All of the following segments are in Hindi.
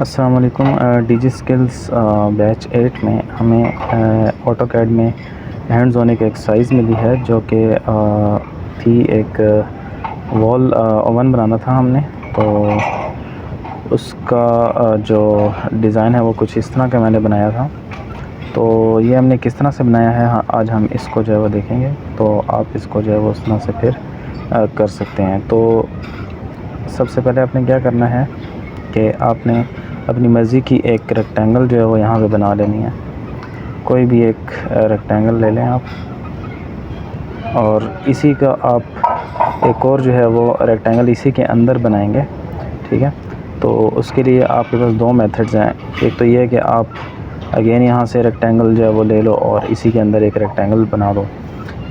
अस्सलाम वालेकुम। डीजी स्किल्स बैच 8 में हमें ऑटोकैड में हैंड्स ऑन एक एक्सरसाइज मिली है जो कि थी एक वॉल ओवन बनाना था हमने। तो उसका जो डिज़ाइन है वो कुछ इस तरह का मैंने बनाया था। तो ये हमने किस तरह से बनाया है, आज हम इसको जो है वो देखेंगे। तो आप इसको जो है वो उस तरह से फिर कर सकते हैं। तो सबसे पहले आपने क्या करना है कि आपने अपनी मर्ज़ी की एक रेक्टेंगल जो है वो यहाँ पे बना लेनी है। कोई भी एक रेक्टेंगल ले लें आप, और इसी का आप एक और जो है वो रेक्टेंगल इसी के अंदर बनाएंगे। ठीक है, तो उसके लिए आपके पास दो मेथड्स हैं। एक तो ये है कि आप अगेन यहाँ से रेक्टेंगल जो है वो ले लो और इसी के अंदर एक रेक्टेंगल बना दो,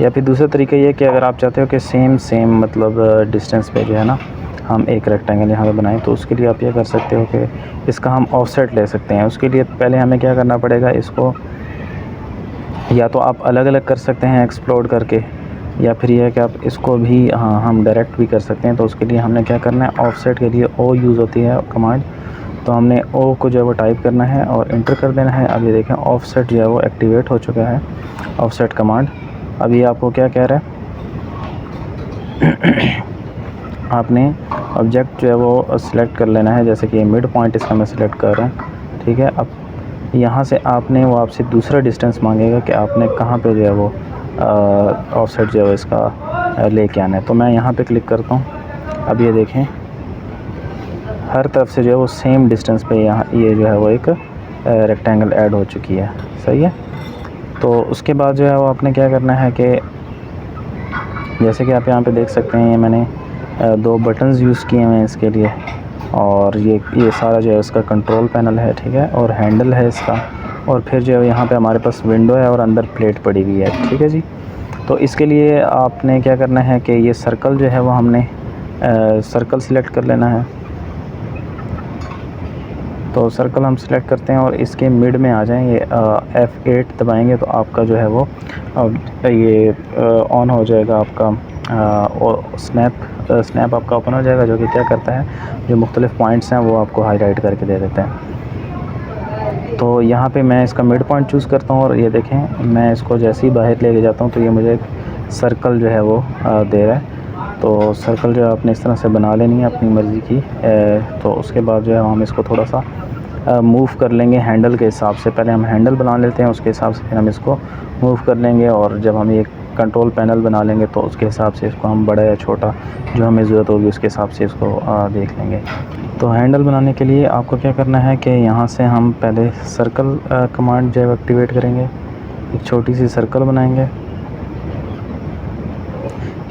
या फिर दूसरा तरीका ये है कि अगर आप चाहते हो कि सेम मतलब डिस्टेंस पे जो है ना हम एक रेक्टेंगल यहाँ पे बनाएं, तो उसके लिए आप ये कर सकते हो कि इसका हम ऑफसेट ले सकते हैं। उसके लिए पहले हमें क्या करना पड़ेगा, इसको या तो आप अलग अलग कर सकते हैं एक्सप्लोड करके, या फिर यह है कि आप इसको भी हम डायरेक्ट भी कर सकते हैं। तो उसके लिए हमने क्या करना है, ऑफसेट के लिए ओ यूज़ होती है कमांड। तो हमने ओ को जो है वो टाइप करना है और इंटर कर देना है। अब ये देखें ऑफसेट जो है वो एक्टिवेट हो चुका है, ऑफसेट कमांड। अभी आपको क्या कह रहा है, आपने ऑब्जेक्ट जो है वो सिलेक्ट कर लेना है। जैसे कि मिड पॉइंट इसका मैं सिलेक्ट कर रहा हूँ। ठीक है, अब यहाँ से आपने वो आपसे दूसरा डिस्टेंस मांगेगा कि आपने कहाँ पे जो है वो ऑफसेट जो है इसका लेके आना है। तो मैं यहाँ पे क्लिक करता हूँ। अब ये देखें हर तरफ से जो है वो सेम डिस्टेंस पे यहाँ ये जो है वो एक रेक्टेंगल ऐड हो चुकी है। सही है। तो उसके बाद जो है वो आपने क्या करना है कि जैसे कि आप यहाँ पे देख सकते हैं, ये मैंने दो बटन्स यूज़ किए हैं इसके लिए, और ये सारा जो है उसका कंट्रोल पैनल है। ठीक है, और हैंडल है इसका, और फिर जो है यहाँ पे हमारे पास विंडो है और अंदर प्लेट पड़ी हुई है। ठीक है जी। तो इसके लिए आपने क्या करना है कि ये सर्कल जो है वो हमने सर्कल सिलेक्ट कर लेना है। तो सर्कल हम सिलेक्ट करते हैं और इसके मिड में आ जाएं। ये F8 दबाएंगे तो आपका जो है वो ये ऑन हो जाएगा आपका, और स्नैप आपका ओपन हो जाएगा, जो कि क्या करता है, जो मुख्तलिफ़ पॉइंट्स हैं वो आपको हाईलाइट करके दे देते हैं। तो यहाँ पे मैं इसका मिड पॉइंट चूज़ करता हूँ, और ये देखें मैं इसको जैसे ही बाहर लेके जाता हूँ तो ये मुझे एक सर्कल जो है वो दे रहा है। तो सर्कल जो है आपने इस तरह से बना लेनी है अपनी मर्ज़ी की। तो उसके बाद जो है हम इसको थोड़ा सा मूव कर लेंगे हैंडल के हिसाब से। पहले हम हैंडल बना लेते हैं, उसके हिसाब से फिर हम इसको मूव कर लेंगे, और जब हम ये कंट्रोल पैनल बना लेंगे तो उसके हिसाब से इसको हम बड़ा या छोटा जो हमें ज़रूरत होगी उसके हिसाब से इसको देख लेंगे। तो हैंडल बनाने के लिए आपको क्या करना है कि यहाँ से हम पहले सर्कल कमांड जो है एक्टिवेट करेंगे। एक छोटी सी सर्कल बनाएंगे,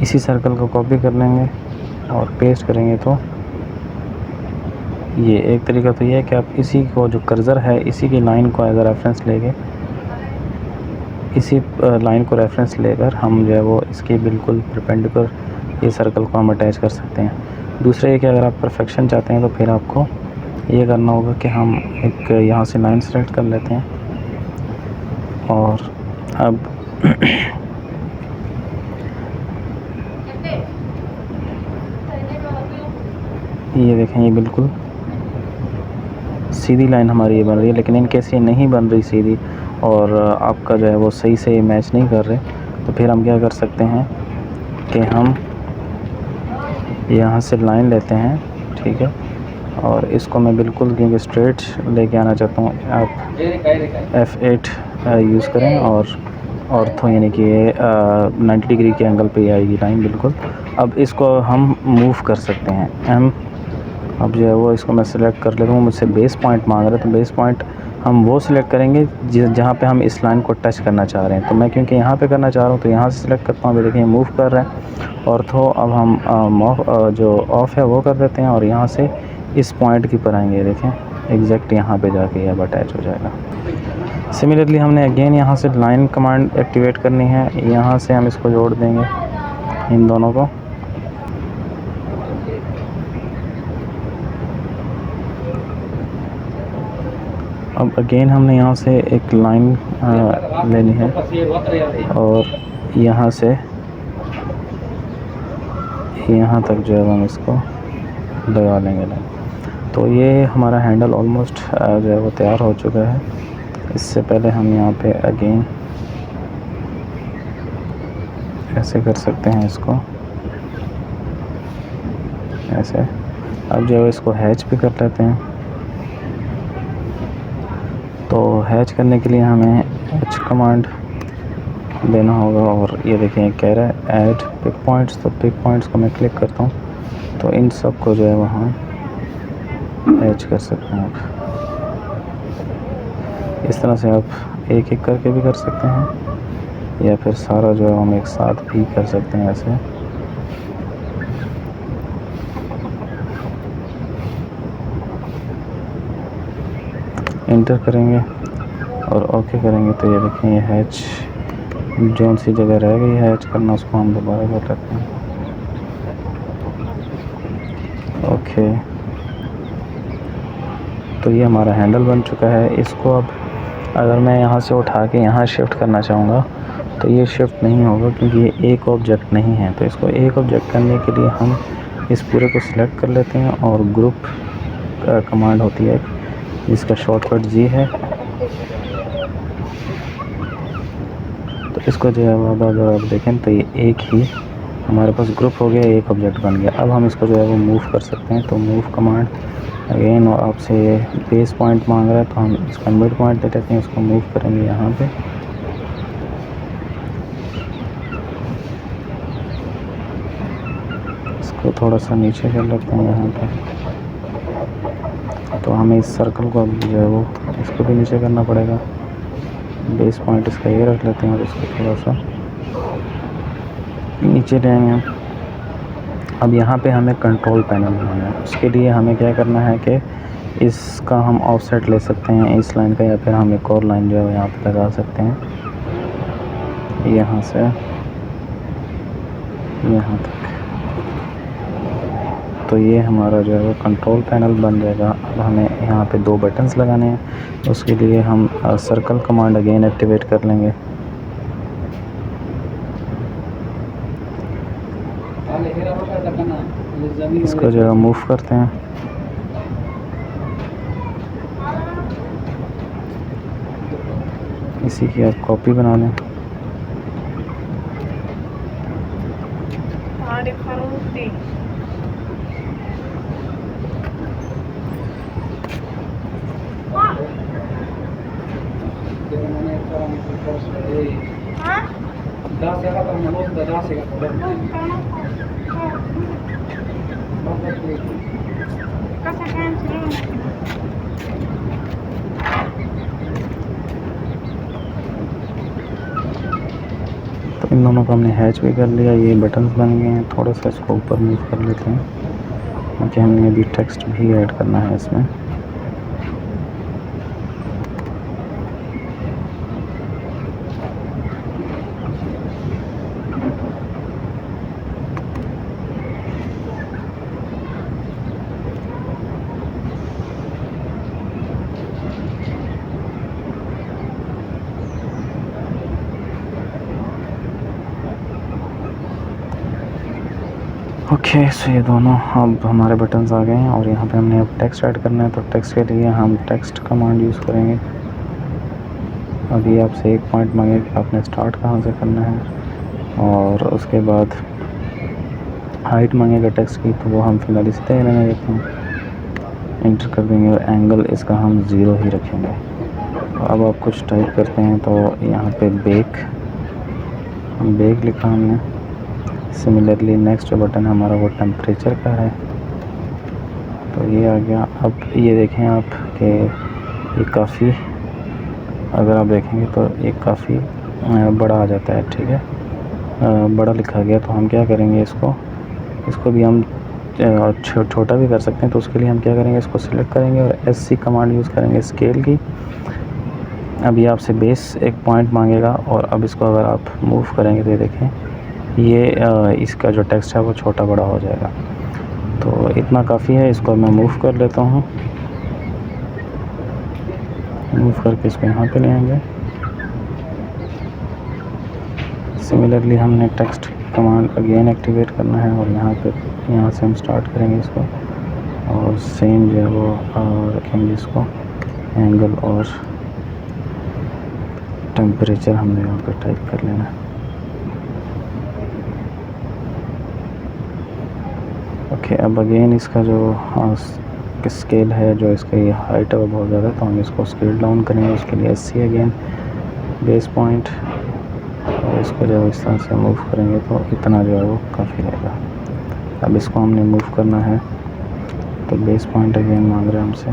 इसी सर्कल को कॉपी कर लेंगे और पेस्ट करेंगे। तो ये एक तरीका तो ये है कि आप इसी को जो कर्सर है इसी की लाइन को एज अ रेफरेंस लेके, इसी लाइन को रेफरेंस लेकर हम जो है वो इसके बिल्कुल परपेंडिकुलर ये सर्कल को हम अटैच कर सकते हैं। दूसरा ये कि अगर आप परफेक्शन चाहते हैं तो फिर आपको ये करना होगा कि हम एक यहाँ से लाइन सेलेक्ट कर लेते हैं, और अब ये देखें ये बिल्कुल सीधी लाइन हमारी ये बन रही है। लेकिन इन केस ये नहीं बन रही सीधी और आपका जो है वो सही से मैच नहीं कर रहे, तो फिर हम क्या कर सकते हैं कि हम यहाँ से लाइन लेते हैं। ठीक है, और इसको मैं बिल्कुल क्योंकि स्ट्रेट लेके आना चाहता हूँ, आप F8 यूज़ करें और ऑर्थो यानी कि 90 डिग्री के एंगल पे आएगी लाइन बिल्कुल। अब इसको हम मूव कर सकते हैं M। अब जो है वो इसको मैं सिलेक्ट कर लेता हूँ। मुझसे बेस पॉइंट मांग रहा है, तो बेस पॉइंट हम वो सिलेक्ट करेंगे जहाँ पे हम इस लाइन को टच करना चाह रहे हैं। तो मैं क्योंकि यहाँ पे करना चाह रहा हूँ तो यहाँ से सिलेक्ट करता हूँ। अभी देखिए मूव कर रहा है, और तो अब हम जो ऑफ़ है वो कर देते हैं और यहाँ से इस पॉइंट की पर आएंगे। देखें एग्जैक्ट यहाँ पे जाके अब अटैच हो जाएगा। सिमिलरली हमने अगेन यहाँ से लाइन कमांड एक्टिवेट करनी है। यहाँ से हम इसको जोड़ देंगे इन दोनों को। अब अगेन हमने यहाँ से एक लाइन लेनी है और यहाँ से यहाँ तक जो है हम इसको लगा लेंगे लाइन। तो ये हमारा हैंडल ऑलमोस्ट जो है वो तैयार हो चुका है। इससे पहले हम यहाँ पे अगेन ऐसे कर सकते हैं इसको, ऐसे। अब जो है इसको हैच भी कर लेते हैं। तो हैच करने के लिए हमें हैच कमांड देना होगा, और ये देखें कह रहा है ऐड पिक पॉइंट्स। तो पिक पॉइंट्स को मैं क्लिक करता हूँ तो इन सब को जो है वहाँ हैच कर सकते हैं आप। इस तरह से आप एक एक करके भी कर सकते हैं, या फिर सारा जो है हम एक साथ भी कर सकते हैं ऐसे। इंटर करेंगे और ओके करेंगे तो ये देखें ये हैच जो सी जगह रह गई है हैच करना, उसको हम दोबारा कर लेते हैं। ओके, तो ये हमारा हैंडल बन चुका है। इसको अब अगर मैं यहाँ से उठा के यहाँ शिफ्ट करना चाहूँगा तो ये शिफ्ट नहीं होगा, क्योंकि ये एक ऑब्जेक्ट नहीं है। तो इसको एक ऑब्जेक्ट करने के लिए हम इस पूरे को सिलेक्ट कर लेते हैं, और ग्रुप कमांड होती है जिसका शॉर्टकट जी है। तो इसको जो है अब अगर आप देखें तो ये एक ही हमारे पास ग्रुप हो गया, एक ऑब्जेक्ट बन गया। अब हम इसको जो है वो मूव कर सकते हैं। तो मूव कमांड अगेन, और आपसे बेस पॉइंट मांग रहा है तो हम इसका मिड पॉइंट दे देते हैं, इसको मूव करेंगे यहाँ पे। इसको थोड़ा सा नीचे कर लेते हैं यहाँ पे। तो हमें इस सर्कल को जो है वो इसको भी नीचे करना पड़ेगा। बेस पॉइंट इसका ये रख लेते हैं और इसको थोड़ा सा नीचे लेंगे। अब यहाँ पे हमें कंट्रोल पैनल बनाना है। उसके लिए हमें क्या करना है कि इसका हम ऑफसेट ले सकते हैं इस लाइन का, या फिर हम एक और लाइन जो है यहाँ पे लगा सकते हैं, यहाँ से यहाँ तक। तो ये हमारा जो है वो कंट्रोल पैनल बन जाएगा। अब हमें यहाँ पे दो बटन्स लगाने हैं। उसके लिए हम सर्कल कमांड अगेन एक्टिवेट कर लेंगे। इसको जो है मूव करते हैं। इसी की आप कॉपी बना लें। तो इन दोनों को हमने हैच भी कर लिया। ये बटन्स बन गए हैं। थोड़ा सा इसको ऊपर मूव कर लेते हैं, क्योंकि हमने अभी टेक्स्ट भी ऐड करना है इसमें। ओके, सो ये दोनों अब हमारे बटन्स आ गए हैं, और यहाँ पे हमने अब टेक्स्ट ऐड करना है। तो टेक्स्ट के लिए हम टेक्स्ट कमांड यूज़ करेंगे। अभी आपसे एक पॉइंट मांगे कि आपने स्टार्ट कहाँ से करना है, और उसके बाद हाइट मांगेगा टेक्स्ट की, तो वो हम फिलहाल इसी तरह रहने देते हैं। इंटर कर देंगे, और एंगल इसका हम 0 ही रखेंगे। अब आप कुछ टाइप करते हैं तो यहाँ पे बेक लिखा हमने। सिमिलरली नेक्स्ट जो बटन है हमारा वो टेम्परेचर का है, तो ये आ गया। अब ये देखें आप कि ये काफ़ी, अगर आप देखेंगे तो ये काफ़ी बड़ा आ जाता है, ठीक है, बड़ा लिखा गया। तो हम क्या करेंगे, इसको भी हम छोटा भी कर सकते हैं। तो उसके लिए हम क्या करेंगे, इसको सिलेक्ट करेंगे और SC कमांड यूज़ करेंगे स्केल की। अभी आपसे बेस एक पॉइंट मांगेगा, और अब इसको अगर आप मूव करेंगे तो ये देखें ये इसका जो टेक्स्ट है वो छोटा बड़ा हो जाएगा। तो इतना काफ़ी है। इसको मैं मूव कर लेता हूँ। मूव करके इसको यहाँ पे ले आएंगे। सिमिलरली हमने टेक्स्ट कमांड अगेन एक्टिवेट करना है, और यहाँ से हम स्टार्ट करेंगे इसको, और सेम जो है वो रखेंगे इसको एंगल और टेम्परेचर हमने यहाँ पे टाइप कर लेना है। ओके, अब अगेन इसका जो स्केल है, जो इसकी हाइट है वो बहुत ज़्यादा है, तो हम इसको स्केल डाउन करेंगे। उसके लिए 80 अगेन बेस पॉइंट, और इसको जब इस तरह से मूव करेंगे तो इतना जो है वो काफ़ी रहेगा। अब इसको हमने मूव करना है, तो बेस पॉइंट अगेन मांग रहे हैं हमसे,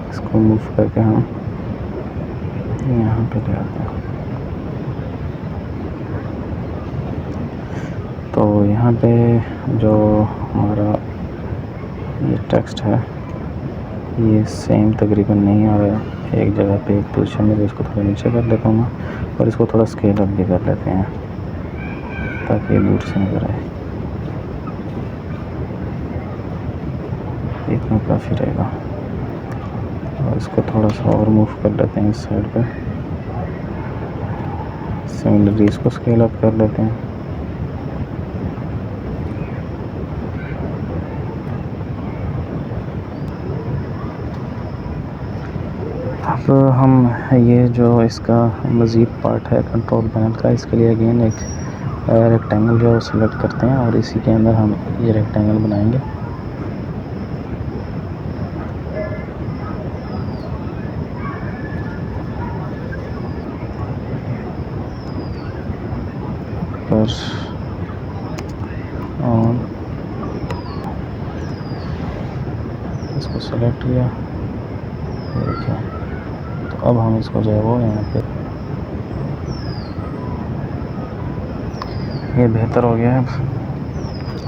इसको मूव करके हम यहाँ पे ले आते हैं। तो यहाँ पे जो हमारा ये टेक्स्ट है ये सेम तकरीबन नहीं आ रहा है एक जगह पे एक पोजीशन में, तो इसको थोड़ा नीचे कर लेता हूँ मैं, और इसको थोड़ा स्केल अप भी कर लेते हैं ताकि ये दूर से नज़र आए। इतना काफ़ी रहेगा, और इसको थोड़ा सा और मूव कर लेते हैं इस साइड पे। सिमिलरली इसको स्केल अप कर लेते हैं। अब हम ये जो इसका मज़ीद पार्ट है कंट्रोल पैनल का, इसके लिए अगेन एक रेक्टेंगल जो है वो सिलेक्ट करते हैं, और इसी के अंदर हम ये रेक्टेंगल बनाएंगे। पर और इसको सेलेक्ट किया, देखिए, तो अब हम इसको जो है वो यहाँ पे, ये बेहतर हो गया है।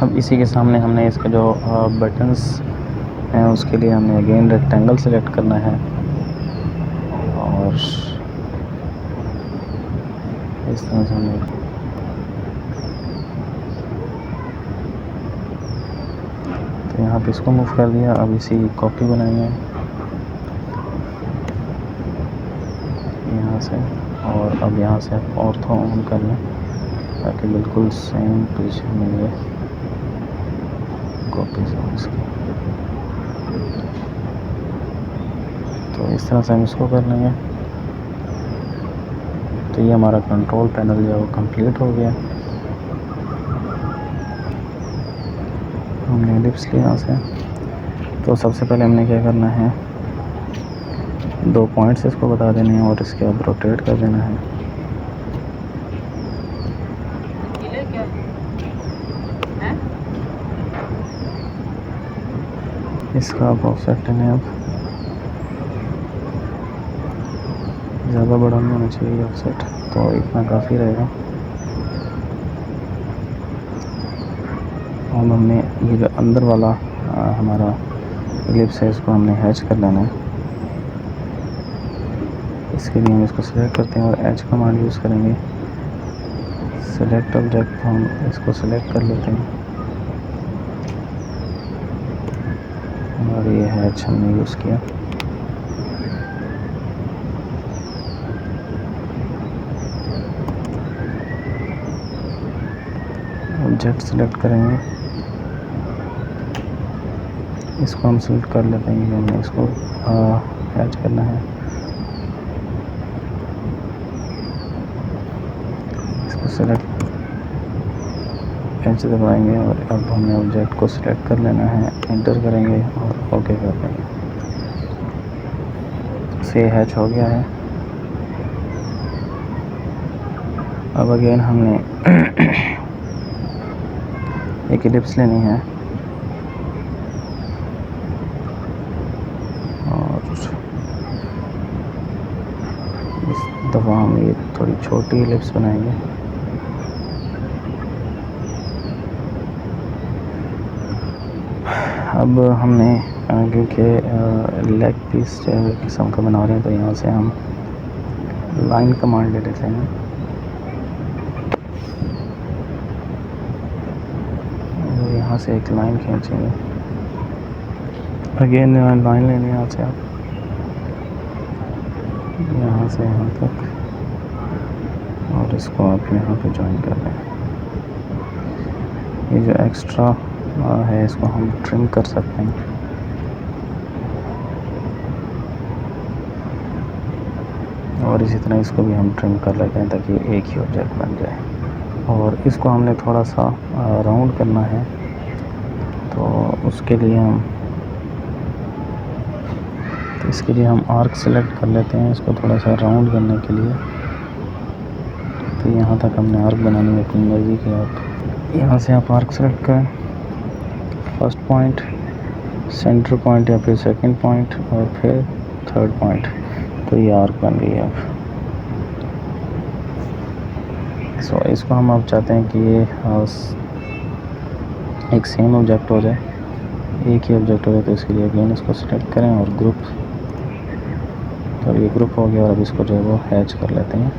अब इसी के सामने हमने इसके जो बटन्स हैं उसके लिए हमने अगेन रेक्टेंगल सेलेक्ट करना है, और इस तरह से हमने तो यहाँ पे इसको मूव कर दिया। अब इसी की कॉपी बनाएंगे यहाँ से, और अब यहाँ से आप ऑर्थो ऑन कर लें ताकि बिल्कुल सेम पोजीशन में ये कॉपीज हो इसकी। तो इस तरह से हम इसको कर लेंगे। तो ये हमारा कंट्रोल पैनल जो है वो कंप्लीट हो गया। हमने एलिप्स लिया यहाँ से, तो सबसे पहले हमने क्या करना है, 2 पॉइंट्स इसको बता देने हैं और इसके बाद रोटेट कर देना है। इसका आप ऑफसेट लें, अब ज़्यादा बड़ा नहीं होना चाहिए ऑफसेट, तो इतना काफ़ी रहेगा। और हमने ये जो अंदर वाला हमारा एलिप्स है इसको हमने हैच कर लेना है। इसके लिए हम इसको सिलेक्ट करते हैं और एच कमांड यूज़ करेंगे। सिलेक्ट ऑब्जेक्ट, हम इसको सिलेक्ट कर लेते हैं और ये हैच हमने यूज़ किया। ऑब्जेक्ट सिलेक्ट करेंगे, इसको हम सिलेक्ट कर लेते हैं, हमने इसको हैच करना है। इसको सिलेक्ट एच दबाएंगे और अब हमने ऑब्जेक्ट को सिलेक्ट कर लेना है, एंटर करेंगे और ओके कर देंगे। से हैच हो गया है। अब अगेन हमने एक एलिप्स लेनी है और इस दफ़ा हम ये थोड़ी छोटी एलिप्स बनाएंगे। अब हमने क्योंकि लेग पीस किस्म का बना रहे हैं, तो यहाँ से हम लाइन कमांड ले लेते हैं। यहाँ से एक लाइन खींचेंगे, अगेन लाइन लेने यहाँ से आप यहाँ से यहाँ तक, और इसको आप यहाँ पे ज्वाइन कर लें। ये जो एक्स्ट्रा है इसको हम ट्रिम कर सकते हैं। और इसी तरह इसको भी हम ट्रिम कर लेते हैं ताकि एक ही ऑब्जेक्ट बन जाए। और इसको हमने थोड़ा सा राउंड करना है, तो इसके लिए हम आर्क सेलेक्ट कर लेते हैं इसको थोड़ा सा राउंड करने के लिए। तो यहाँ तक हमने आर्क बनानी है अपनी मर्ज़ी के। आप यहाँ से आप आर्क सेलेक्ट करें, फर्स्ट पॉइंट, सेंटर पॉइंट या फिर सेकंड पॉइंट और फिर थर्ड पॉइंट, तो ये आर्क बन गई है अब। सो इसको हम अब चाहते हैं कि ये एक सेम ऑब्जेक्ट हो जाए, एक ही ऑब्जेक्ट हो जाए। तो इसके लिए अगेन इसको सेलेक्ट करें और ग्रुप, तो ये ग्रुप हो गया। और अब इसको जो है वो हैच कर लेते हैं।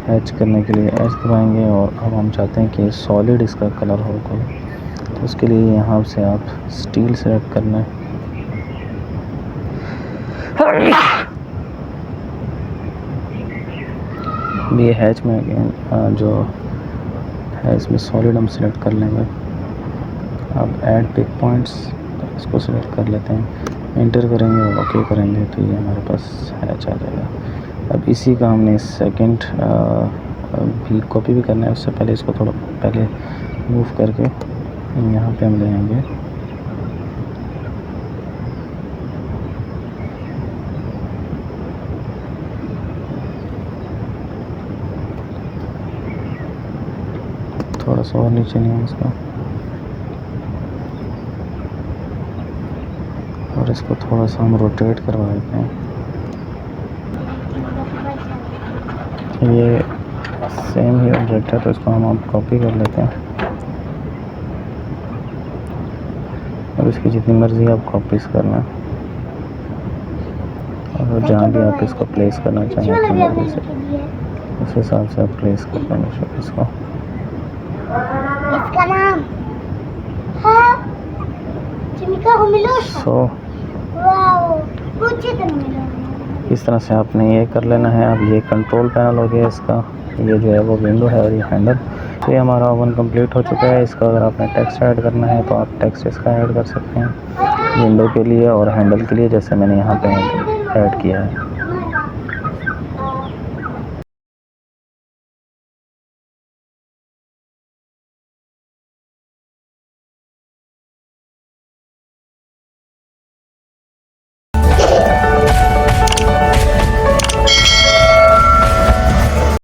हैच करने के लिए एच दबाएंगे और अब हम चाहते हैं कि सॉलिड इसका कलर हो कोई, तो उसके लिए यहाँ से आप स्टील सेलेक्ट करना है। ये हैच में अगेन जो है इसमें सॉलिड हम सेलेक्ट कर लेंगे। अब ऐड पिक पॉइंट्स, तो इसको सेलेक्ट कर लेते हैं, इंटर करेंगे और ओके करेंगे, तो ये हमारे पास हैच आ जाएगा। अब इसी का हमने सेकंड भी कॉपी भी करना है। उससे पहले इसको थोड़ा पहले मूव करके यहाँ पे हम ले आएंगे। थोड़ा सा और नीचे नहीं है इसका, और इसको थोड़ा सा हम रोटेट करवा देते हैं। ये सेम ही ऑब्जेक्ट है, तो इसको हम अब कॉपी कर लेते हैं। और इसकी जितनी मर्ज़ी आप कॉपीज़ करना, और जहाँ भी आप इसको प्लेस करना चाहें अपनी मर्ज़ी से, उस हिसाब से आप प्लेस कर लेंगे इसको। इसका नाम है चिमिका हुमिलो। सो इस तरह से आपने ये कर लेना है। अब ये कंट्रोल पैनल हो गया इसका, ये जो है वो विंडो है और ये हैंडल। ये हमारा ओवन कंप्लीट हो चुका है। इसका अगर आपने टेक्स्ट ऐड करना है तो आप टेक्स्ट इसका ऐड कर सकते हैं विंडो के लिए और हैंडल के लिए, जैसे मैंने यहाँ पे ऐड किया है।